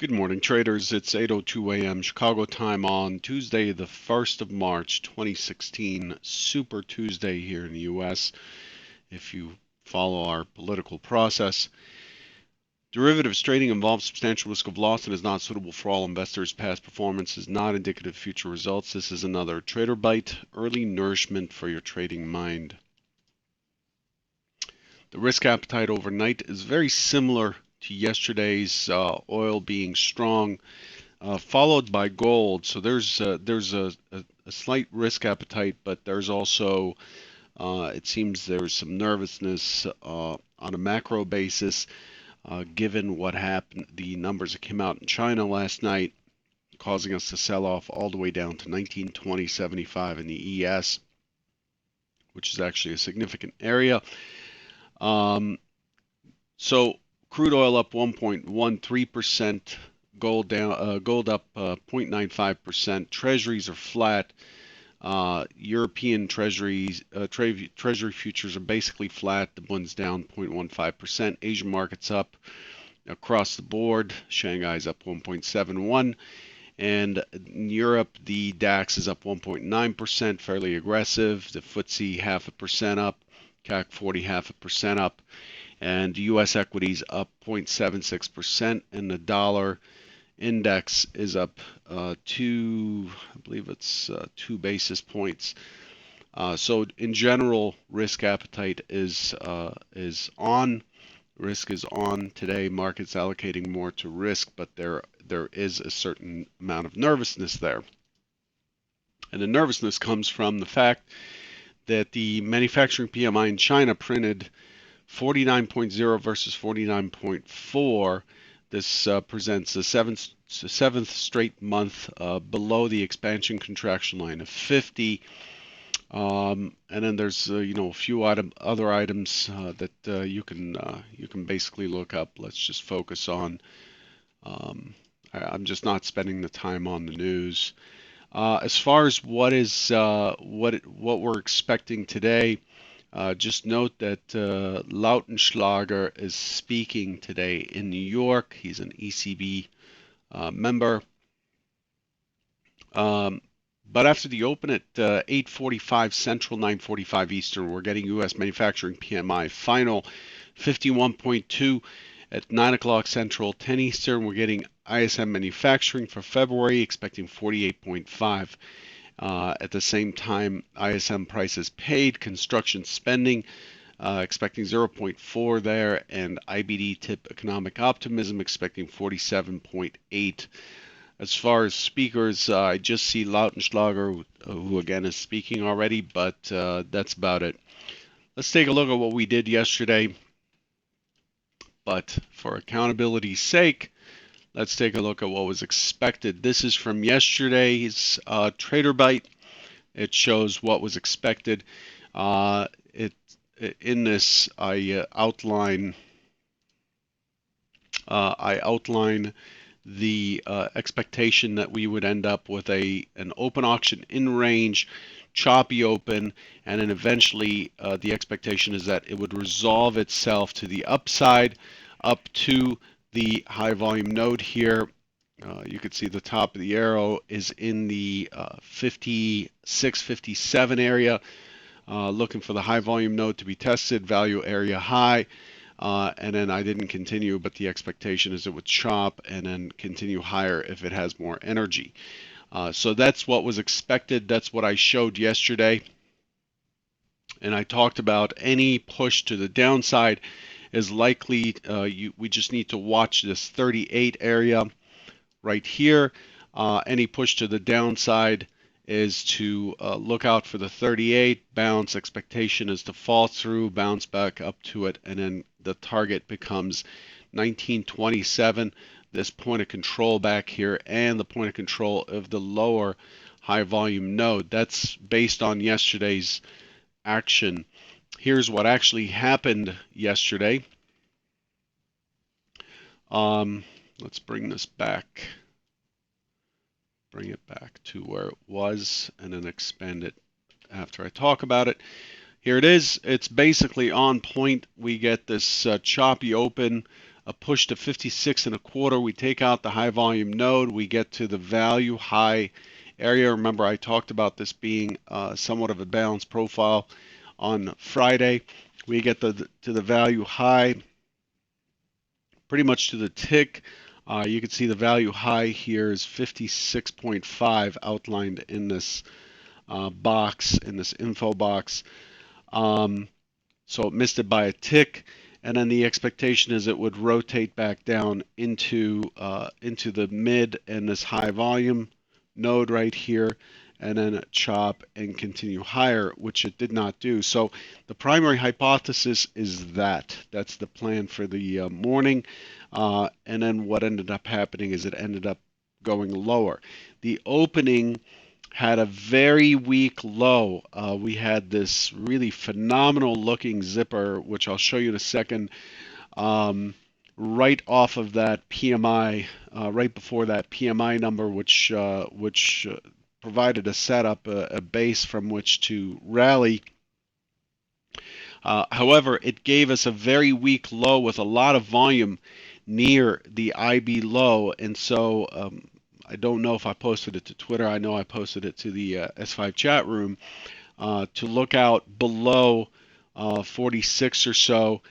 Good morning, traders. It's 8:02 a.m. Chicago time on Tuesday, the 1st of March, 2016, Super Tuesday here in the U.S. If you follow our political process, derivatives trading involves substantial risk of loss and is not suitable for all investors. Past performance is not indicative of future results. This is another Trader Bite, early nourishment for your trading mind. The risk appetite overnight is very similar to yesterday's, oil being strong, followed by gold. So there's a slight risk appetite, but there's also it seems there's some nervousness on a macro basis, given what happened, the numbers that came out in China last night, causing us to sell off all the way down to 1920.75 in the ES, which is actually a significant area. So crude oil up 1.13%. Gold down, gold up 0.95%. Treasuries are flat. European treasuries, treasury futures are basically flat. The Bund's down 0.15%. Asian markets up across the board. Shanghai's up 1.71, and in Europe the DAX is up 1.9%, fairly aggressive. The FTSE 0.5% up. CAC 40 0.5% up. And U.S. equities up 0.76%, and the dollar index is up I believe it's 2 basis points. So in general, risk appetite is on. Risk is on today. Markets allocating more to risk, but there is a certain amount of nervousness there. And the nervousness comes from the fact that the manufacturing PMI in China printed 49.0 versus 49.4. This presents the seventh straight month below the expansion contraction line of 50. And then there's a few other items that you can basically look up. Let's just focus on. I'm just not spending the time on the news. As far as what we're expecting today, just note that Lautenschlager is speaking today in New York. He's an ECB member. But after the open at 8:45 Central, 9:45 Eastern, we're getting U.S. manufacturing PMI final 51.2. At 9 o'clock Central, 10 Eastern, we're getting ISM manufacturing for February, expecting 48.5. At the same time, ISM prices paid, construction spending, expecting 0.4 there, and IBD tip economic optimism, expecting 47.8. As far as speakers, I just see Lautenschlager, who again is speaking already, but that's about it. Let's take a look at what we did yesterday. But for accountability's sake, let's take a look at what was expected. This is from yesterday's Trader Bite. It shows what was expected. In this, I outline the expectation that we would end up with an open auction in range, choppy open, and then eventually the expectation is that it would resolve itself to the upside up to the high volume node here. You can see the top of the arrow is in the 56, 57 area, looking for the high volume node to be tested, value area high. And then I didn't continue, but the expectation is it would chop and then continue higher if it has more energy. So that's what was expected. That's what I showed yesterday. And I talked about any push to the downside is likely, we just need to watch this 38 area right here. Any push to the downside is to look out for the 38 bounce. Expectation is to fall through, bounce back up to it, and then the target becomes 1927, this point of control back here, and the point of control of the lower high volume node. That's based on yesterday's action. Here's what actually happened yesterday. Let's bring this back. Bring it back to where it was and then expand it after I talk about it. Here it is. It's basically on point. We get this choppy open a push to 56.25. We take out the high volume node. We get to the value high area. Remember, I talked about this being somewhat of a balanced profile on Friday. We get to the value high, pretty much to the tick. You can see the value high here is 56.5 outlined in this box, in this info box. So it missed it by a tick, and then the expectation is it would rotate back down into the mid and this high volume node right here, and then chop and continue higher, which it did not do. So the primary hypothesis is that's the plan for the morning, and then what ended up happening is it ended up going lower. The opening had a very weak low. We had this really phenomenal looking zipper, which I'll show you in a second, right off of that PMI, right before that PMI number, which provided a setup, a base from which to rally. However, it gave us a very weak low with a lot of volume near the IB low, and so I don't know if I posted it to Twitter. I know I posted it to the S5 chat room to look out below 46 or so.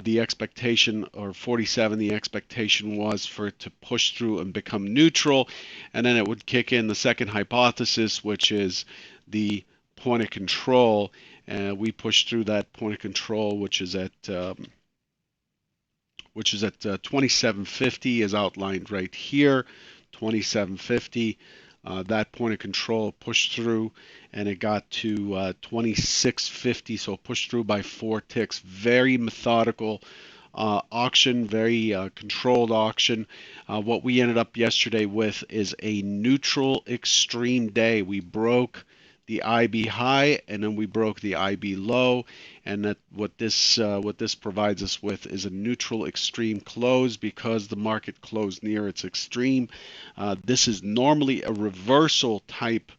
The expectation, or 47, the expectation was for it to push through and become neutral, and then it would kick in the second hypothesis, which is the point of control. And we pushed through that point of control, which is at 2750, as outlined right here. 2750. That point of control pushed through, and it got to 2650, so pushed through by 4 ticks. Very methodical auction, very controlled auction. What we ended up yesterday with is a neutral extreme day. We broke the IB high, and then we broke the IB low, and that what this provides us with is a neutral extreme close because the market closed near its extreme. This is normally a reversal type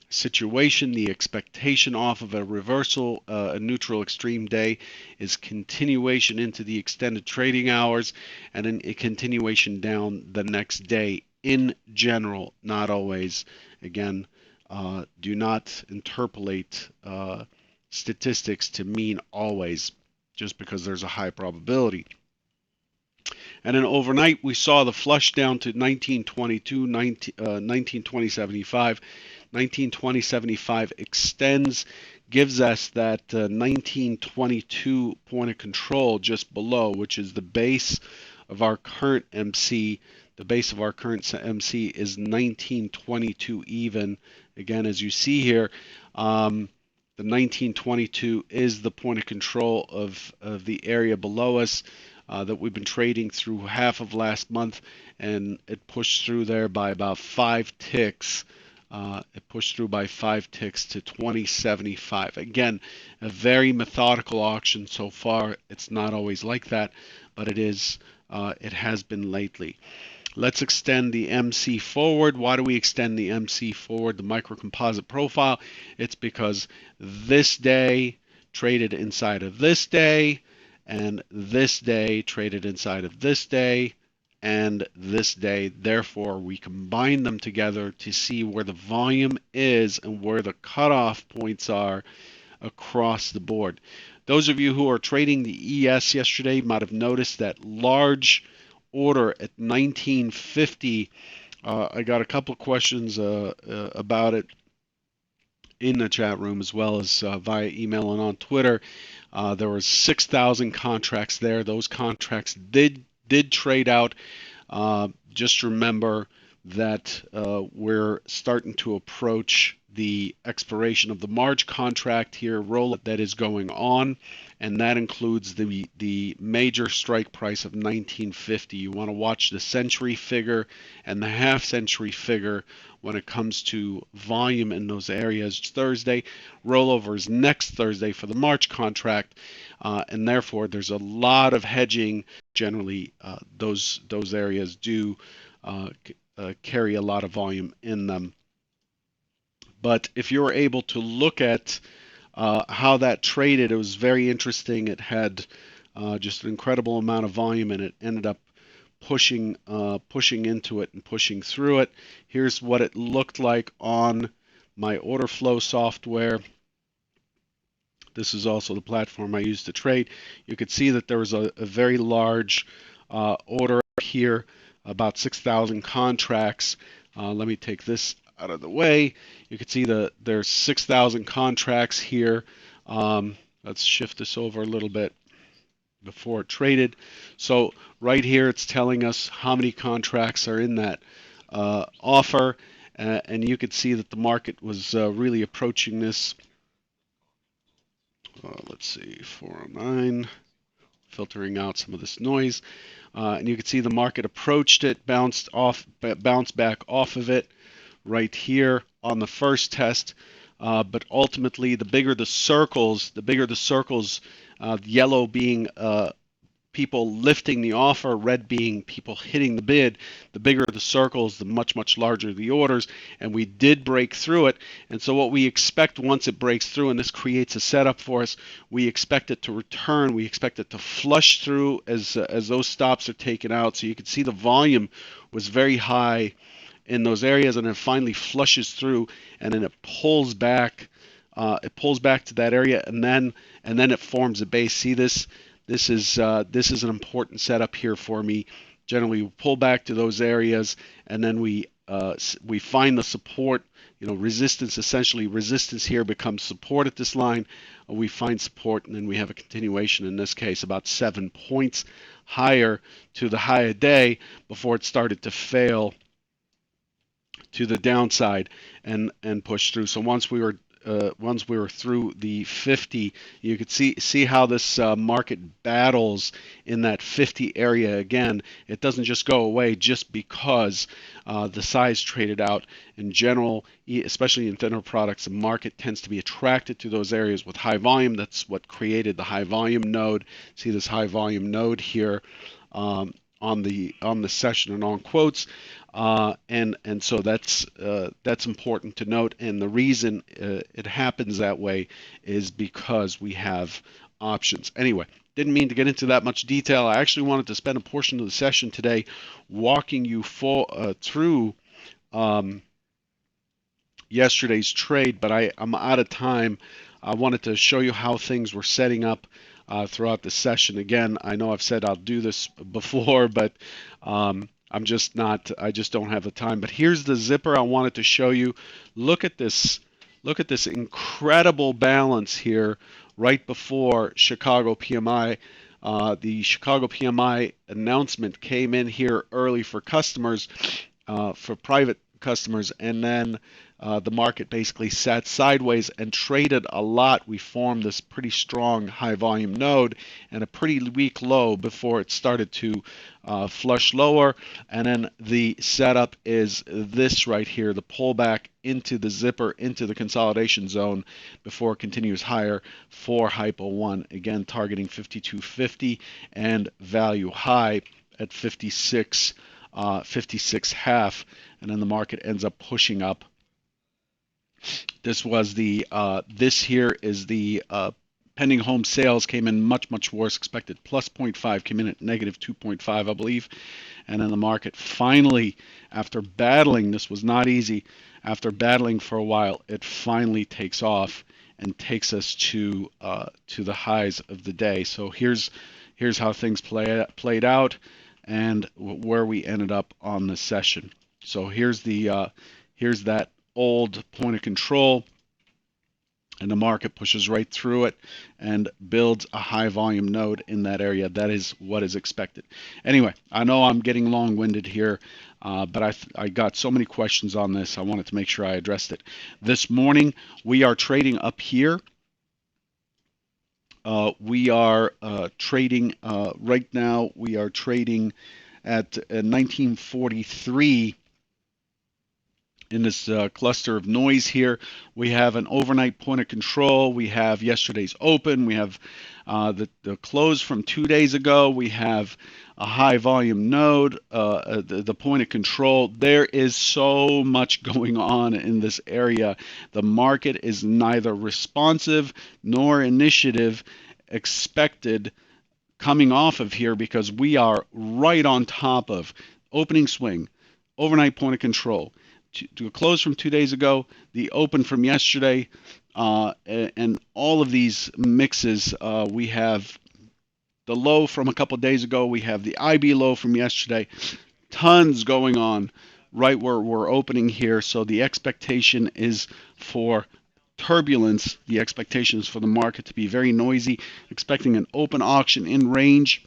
situation. The expectation off of a reversal, a neutral extreme day, is continuation into the extended trading hours, and then a continuation down the next day in general, not always. Again, do not interpolate statistics to mean always, just because there's a high probability. And then overnight, we saw the flush down to 1922, 1920.75. 1920.75 extends, gives us that 1922 point of control just below, which is the base of our current MC. The base of our current MC is 1922 even. Again, as you see here, the 1922 is the point of control of the area below us that we've been trading through half of last month, and it pushed through there by about 5 ticks. It pushed through by 5 ticks to 20.75. Again, a very methodical auction so far. It's not always like that, but it is. It has been lately. Let's extend the MC forward. Why do we extend the MC forward, the microcomposite profile? It's because this day traded inside of this day, and this day traded inside of this day, and this day. Therefore, we combine them together to see where the volume is and where the cutoff points are across the board. Those of you who are trading the ES yesterday might have noticed that large order at 1950. I got a couple of questions about it in the chat room, as well as via email and on Twitter. There was 6,000 contracts there. Those contracts did trade out. Just remember that we're starting to approach the expiration of the March contract here, roll that is going on, and that includes the major strike price of 1950. You want to watch the century figure and the half century figure when it comes to volume in those areas. Thursday, rollover is next Thursday for the March contract, and therefore there's a lot of hedging. Generally, those areas do carry a lot of volume in them. But if you were able to look at how that traded, it was very interesting. It had just an incredible amount of volume, and it ended up pushing into it and pushing through it. Here's what it looked like on my order flow software. This is also the platform I use to trade. You could see that there was a very large order here, about 6,000 contracts. Let me take this out of the way. You can see there's 6,000 contracts here. Let's shift this over a little bit before it traded. So right here, it's telling us how many contracts are in that offer, and you could see that the market was really approaching this. Let's see, 409, filtering out some of this noise. And you can see the market approached it, bounced back off of it right here on the first test. But ultimately, the bigger the circles, yellow being people lifting the offer, red being people hitting the bid, the bigger the circles, the much larger the orders, and we did break through it. And so what we expect once it breaks through, and this creates a setup for us, we expect it to return, we expect it to flush through as those stops are taken out. So you can see the volume was very high in those areas, and it finally flushes through, and then it pulls back. To that area, and then it forms a base. See this? This is an important setup here for me. Generally, we pull back to those areas, and then we find the support. Resistance. Essentially, resistance here becomes support at this line. We find support, and then we have a continuation. In this case, about 7 points higher to the high of day before it started to fail to the downside and push through. So once we were through the 50, you could see how this market battles in that 50 area. Again, it doesn't just go away just because the size traded out. In general, especially in thinner products, the market tends to be attracted to those areas with high volume. That's what created the high volume node. See this high volume node here on the session and on quotes. And so that's important to note. And the reason it happens that way is because we have options. Anyway, didn't mean to get into that much detail. I actually wanted to spend a portion of the session today walking you through yesterday's trade, but I'm out of time. I wanted to show you how things were setting up throughout the session. Again, I know I've said I'll do this before, but I just don't have the time. But here's the zipper I wanted to show you. Look at this incredible balance here right before Chicago PMI. The Chicago PMI announcement came in here early for customers, for private customers, and then the market basically sat sideways and traded a lot. We formed this pretty strong high volume node and a pretty weak low before it started to flush lower. And then the setup is this right here, the pullback into the zipper, into the consolidation zone before it continues higher for Hypo 1. Again, targeting 52.50 and value high at 56 half, and then the market ends up pushing up. This was this here is the pending home sales came in much worse. Expected plus 0.5, came in at negative 2.5, I believe. And then the market finally, after battling, this was not easy, after battling for a while, it finally takes off and takes us to the highs of the day. So here's how things played out and where we ended up on the session. So here's that old point of control, and the market pushes right through it and builds a high volume node in that area. That is what is expected. Anyway, I know I'm getting long-winded here, but I got so many questions on this. I wanted to make sure I addressed it. This morning, we are trading up here. We are trading right now. We are trading at 1943 in this cluster of noise here. We have an overnight point of control. We have yesterday's open. We have the close from 2 days ago. We have a high volume node, the point of control. There is so much going on in this area. The market is neither responsive nor initiative expected coming off of here because we are right on top of opening swing, overnight point of control, to a close from 2 days ago, the open from yesterday, and all of these mixes. We have the low from a couple of days ago. We have the IB low from yesterday. Tons going on right where we're opening here. So the expectation is for turbulence. The expectation is for the market to be very noisy, expecting an open auction in range.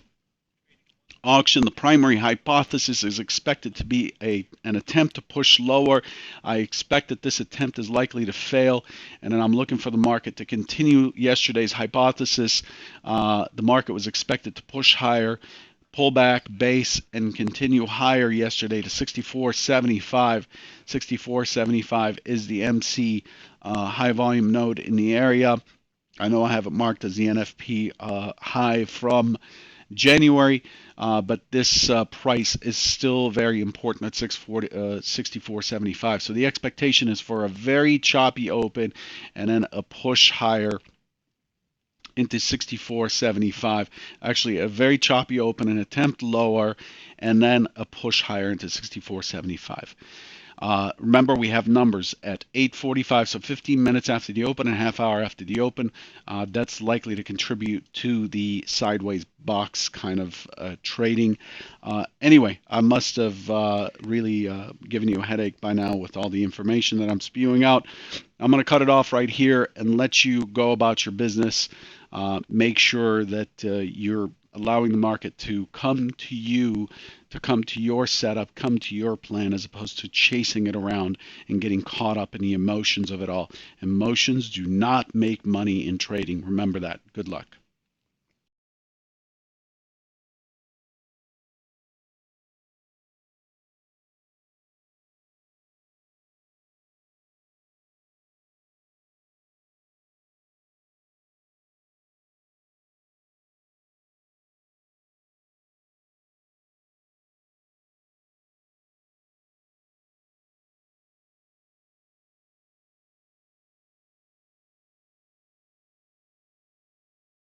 Auction, the primary hypothesis is expected to be an attempt to push lower. I expect that this attempt is likely to fail, and then I'm looking for the market to continue yesterday's hypothesis. The market was expected to push higher, pull back, base, and continue higher yesterday to 64.75. 64.75 is the MC high volume node in the area. I know I have it marked as the NFP high from January, but this price is still very important at 64.75. So the expectation is for a very choppy open and then a push higher into 64.75. Actually, a very choppy open, an attempt lower, and then a push higher into 64.75. Remember, we have numbers at 8:45, so 15 minutes after the open and a half hour after the open. That's likely to contribute to the sideways box kind of trading. Anyway, I must have really given you a headache by now with all the information that I'm spewing out. I'm going to cut it off right here and let you go about your business. Make sure that you're allowing the market to come to you, to come to your setup, come to your plan, as opposed to chasing it around and getting caught up in the emotions of it all. Emotions do not make money in trading. Remember that. Good luck.